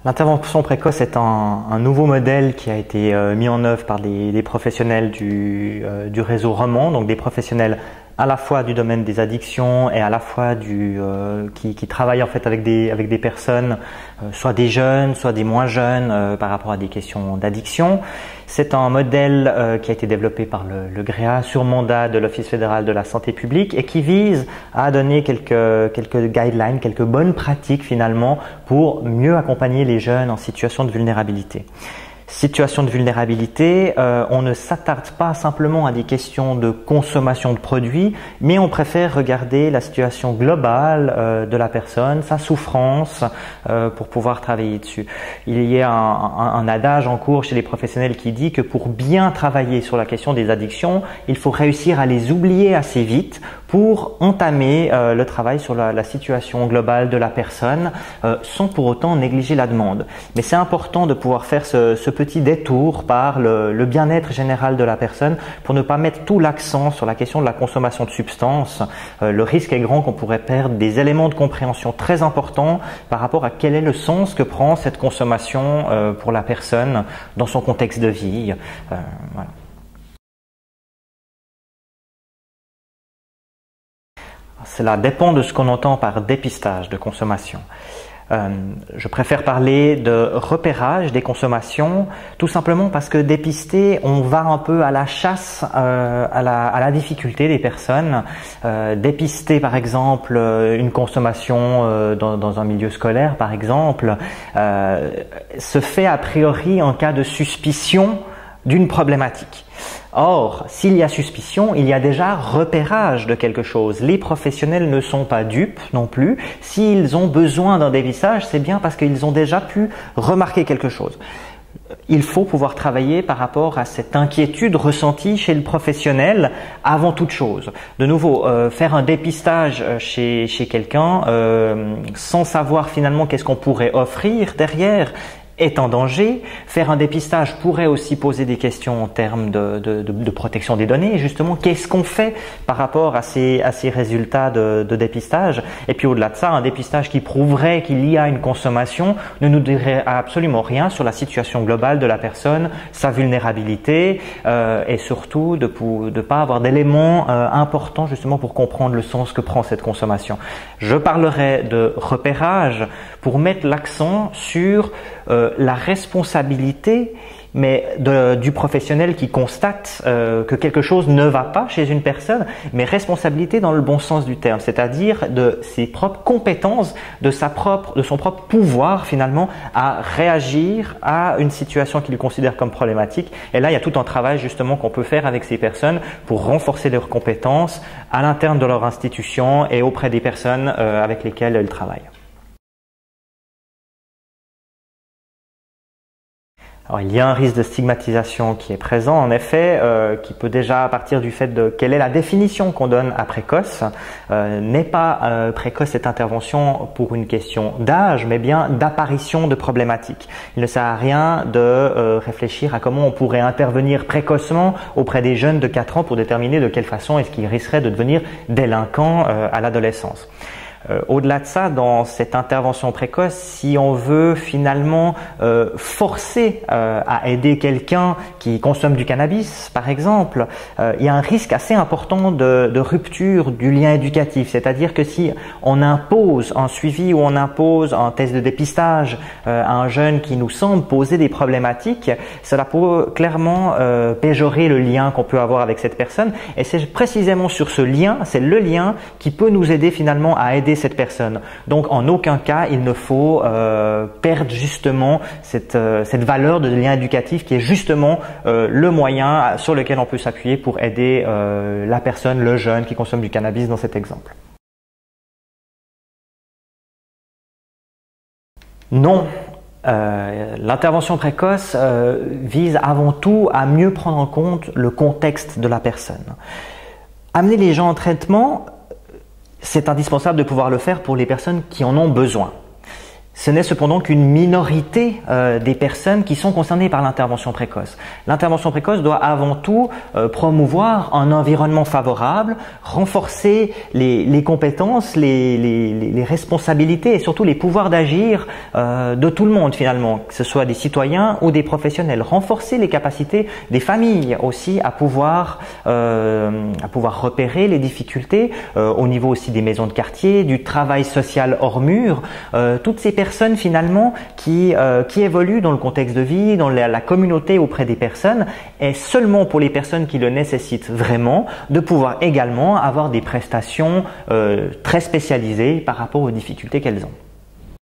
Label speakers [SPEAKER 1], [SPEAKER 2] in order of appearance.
[SPEAKER 1] L'intervention précoce est un nouveau modèle qui a été mis en œuvre par des professionnels du réseau Roman, donc des professionnels à la fois du domaine des addictions et à la fois qui travaillent en fait avec des personnes, soit des jeunes, soit des moins jeunes, par rapport à des questions d'addiction. C'est un modèle qui a été développé par le GREA sur mandat de l'Office fédéral de la santé publique et qui vise à donner quelques guidelines, quelques bonnes pratiques finalement pour mieux accompagner les jeunes en situation de vulnérabilité. Situation de vulnérabilité, on ne s'attarde pas simplement à des questions de consommation de produits, mais on préfère regarder la situation globale de la personne, sa souffrance, pour pouvoir travailler dessus. Il y a un adage en cours chez les professionnels qui dit que pour bien travailler sur la question des addictions, il faut réussir à les oublier assez vite pour entamer le travail sur la situation globale de la personne, sans pour autant négliger la demande. Mais c'est important de pouvoir faire ce petit détour par le bien-être général de la personne pour ne pas mettre tout l'accent sur la question de la consommation de substances. Le risque est grand qu'on pourrait perdre des éléments de compréhension très importants par rapport à quel est le sens que prend cette consommation pour la personne dans son contexte de vie. Voilà. Cela dépend de ce qu'on entend par dépistage de consommation. Je préfère parler de repérage des consommations, tout simplement parce que dépister, on va un peu à la chasse à la difficulté des personnes. Dépister par exemple une consommation dans un milieu scolaire par exemple, se fait a priori en cas de suspicion d'une problématique. Or, s'il y a suspicion, il y a déjà repérage de quelque chose. Les professionnels ne sont pas dupes non plus. S'ils ont besoin d'un dépistage, c'est bien parce qu'ils ont déjà pu remarquer quelque chose. Il faut pouvoir travailler par rapport à cette inquiétude ressentie chez le professionnel avant toute chose. De nouveau, faire un dépistage chez quelqu'un sans savoir finalement qu'est-ce qu'on pourrait offrir derrière est en danger. Faire un dépistage pourrait aussi poser des questions en termes de protection des données. Justement, qu'est-ce qu'on fait par rapport à ces résultats de dépistage? Et puis au-delà de ça, un dépistage qui prouverait qu'il y a une consommation ne nous dirait absolument rien sur la situation globale de la personne, sa vulnérabilité et surtout de ne pas avoir d'éléments importants justement pour comprendre le sens que prend cette consommation. Je parlerai de repérage pour mettre l'accent sur la responsabilité du professionnel qui constate que quelque chose ne va pas chez une personne, mais responsabilité dans le bon sens du terme, c'est-à-dire de ses propres compétences, de son propre pouvoir finalement à réagir à une situation qu'il considère comme problématique. Et là, il y a tout un travail justement qu'on peut faire avec ces personnes pour renforcer leurs compétences à l'interne de leur institution et auprès des personnes avec lesquelles elles travaillent. Alors, il y a un risque de stigmatisation qui est présent, en effet, qui peut déjà partir du fait de quelle est la définition qu'on donne à précoce. N'est pas précoce cette intervention pour une question d'âge, mais bien d'apparition de problématiques. Il ne sert à rien de réfléchir à comment on pourrait intervenir précocement auprès des jeunes de 4 ans pour déterminer de quelle façon est-ce qu'ils risqueraient de devenir délinquants à l'adolescence. Au-delà de ça, dans cette intervention précoce, si on veut finalement forcer à aider quelqu'un qui consomme du cannabis, par exemple, il y a un risque assez important de rupture du lien éducatif. C'est-à-dire que si on impose un suivi ou on impose un test de dépistage à un jeune qui nous semble poser des problématiques, cela peut clairement péjorer le lien qu'on peut avoir avec cette personne. Et c'est précisément sur ce lien, c'est le lien qui peut nous aider finalement à aider cette personne. Donc en aucun cas il ne faut perdre justement cette valeur de lien éducatif qui est justement le moyen sur lequel on peut s'appuyer pour aider la personne, le jeune qui consomme du cannabis dans cet exemple. Non. L'intervention précoce vise avant tout à mieux prendre en compte le contexte de la personne. Amener les gens en traitement, c'est indispensable de pouvoir le faire pour les personnes qui en ont besoin. Ce n'est cependant qu'une minorité des personnes qui sont concernées par l'intervention précoce. L'intervention précoce doit avant tout promouvoir un environnement favorable, renforcer les compétences, les responsabilités et surtout les pouvoirs d'agir de tout le monde finalement, que ce soit des citoyens ou des professionnels. Renforcer les capacités des familles aussi à pouvoir repérer les difficultés au niveau aussi des maisons de quartier, du travail social hors mur, toutes ces personnes finalement qui évoluent dans le contexte de vie, dans la communauté auprès des personnes, et seulement pour les personnes qui le nécessitent vraiment, de pouvoir également avoir des prestations très spécialisées par rapport aux difficultés qu'elles ont.